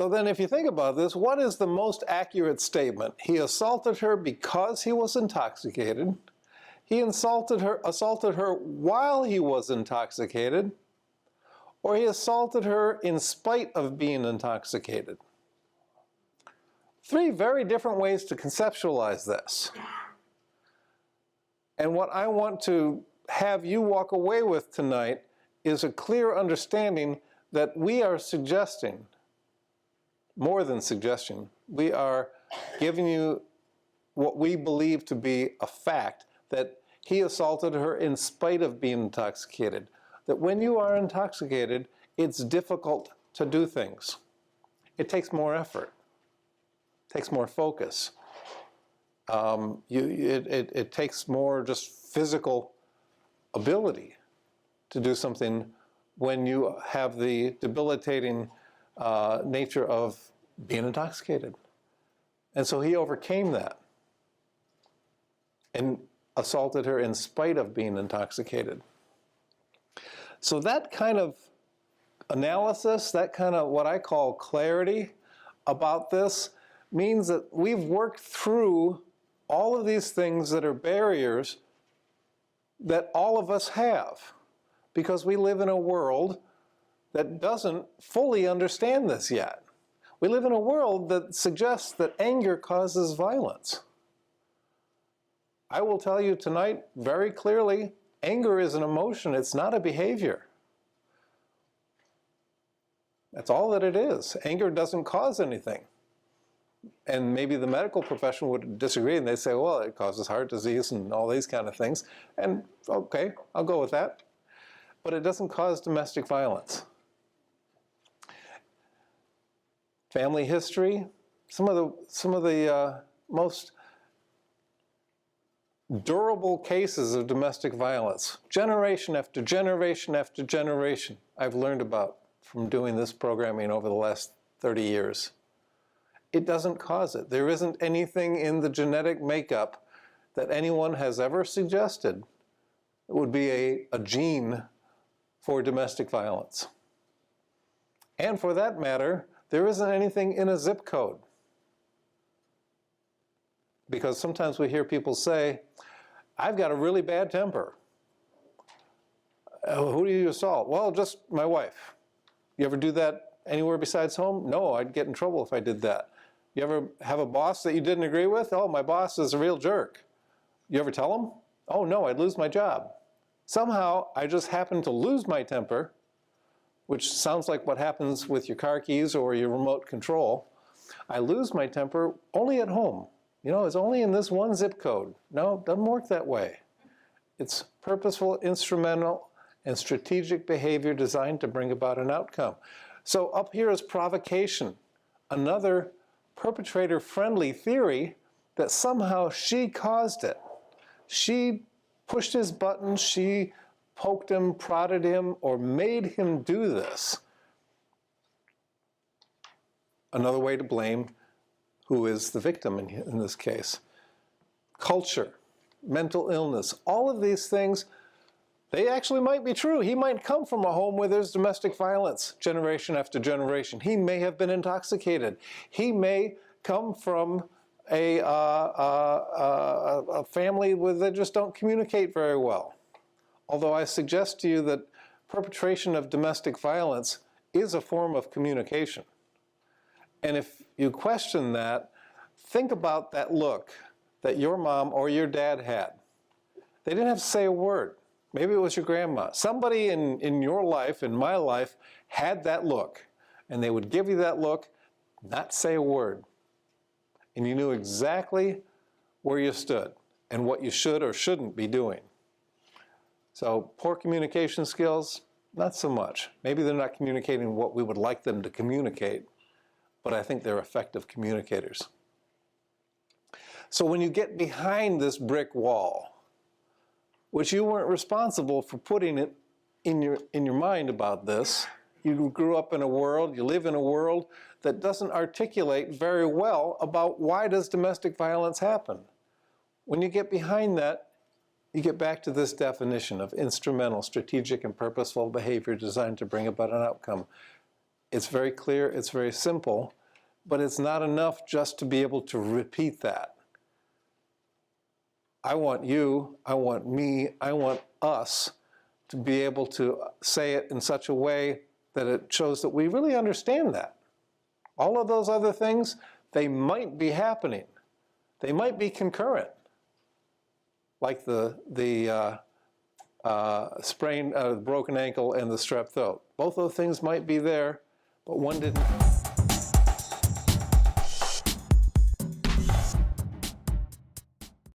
So then if you think about this, what is the most accurate statement? He assaulted her because he was intoxicated. He assaulted her while he was intoxicated, or he assaulted her in spite of being intoxicated. Three very different ways to conceptualize this. And what I want to have you walk away with tonight is a clear understanding that we are suggesting, more than suggestion, we are giving you what we believe to be a fact, that he assaulted her in spite of being intoxicated. That when you are intoxicated, it's difficult to do things. It takes more effort, it takes more focus. It takes more just physical ability to do something when you have the debilitating nature of being intoxicated. And so he overcame that and assaulted her in spite of being intoxicated. So that kind of analysis, that kind of what I call clarity about this, means that we've worked through all of these things that are barriers that all of us have, because we live in a world that doesn't fully understand this yet. We live in a world that suggests that anger causes violence. I will tell you tonight very clearly, anger is an emotion, it's not a behavior. That's all that it is. Anger doesn't cause anything. And maybe the medical profession would disagree, and they say, well, it causes heart disease and all these kind of things. And okay, I'll go with that. But it doesn't cause domestic violence. Family history, some of the most durable cases of domestic violence, generation after generation after generation, I've learned about from doing this programming over the last 30 years. It doesn't cause it. There isn't anything in the genetic makeup that anyone has ever suggested it would be a gene for domestic violence. And for that matter, there isn't anything in a zip code. Because sometimes we hear people say, I've got a really bad temper. Who do you assault? Well, just my wife. You ever do that anywhere besides home? No, I'd get in trouble if I did that. You ever have a boss that you didn't agree with? Oh, my boss is a real jerk. You ever tell him? Oh no, I'd lose my job. Somehow, I just happen to lose my temper, which sounds like what happens with your car keys or your remote control. I lose my temper only at home. You know, it's only in this one zip code. No, it doesn't work that way. It's purposeful, instrumental, and strategic behavior designed to bring about an outcome. So up here is provocation, another perpetrator-friendly theory that somehow she caused it. She pushed his buttons, she poked him, prodded him, or made him do this. Another way to blame who is the victim in this case. Culture, mental illness, all of these things, they actually might be true. He might come from a home where there's domestic violence generation after generation. He may have been intoxicated. He may come from a family where they just don't communicate very well. Although I suggest to you that perpetration of domestic violence is a form of communication. And if you question that, think about that look that your mom or your dad had. They didn't have to say a word. Maybe it was your grandma. Somebody in your life, in my life, had that look. And they would give you that look, not say a word. And you knew exactly where you stood and what you should or shouldn't be doing. So poor communication skills, not so much. Maybe they're not communicating what we would like them to communicate, but I think they're effective communicators. So when you get behind this brick wall, which you weren't responsible for putting it in your mind about this, you grew up in a world, you live in a world that doesn't articulate very well about why does domestic violence happen. When you get behind that, you get back to this definition of instrumental, strategic, and purposeful behavior designed to bring about an outcome. It's very clear, it's very simple, but it's not enough just to be able to repeat that. I want you, I want me, I want us to be able to say it in such a way that it shows that we really understand that. All of those other things, they might be happening. They might be concurrent, like the sprain, broken ankle and the strep throat. Both those things might be there, but one didn't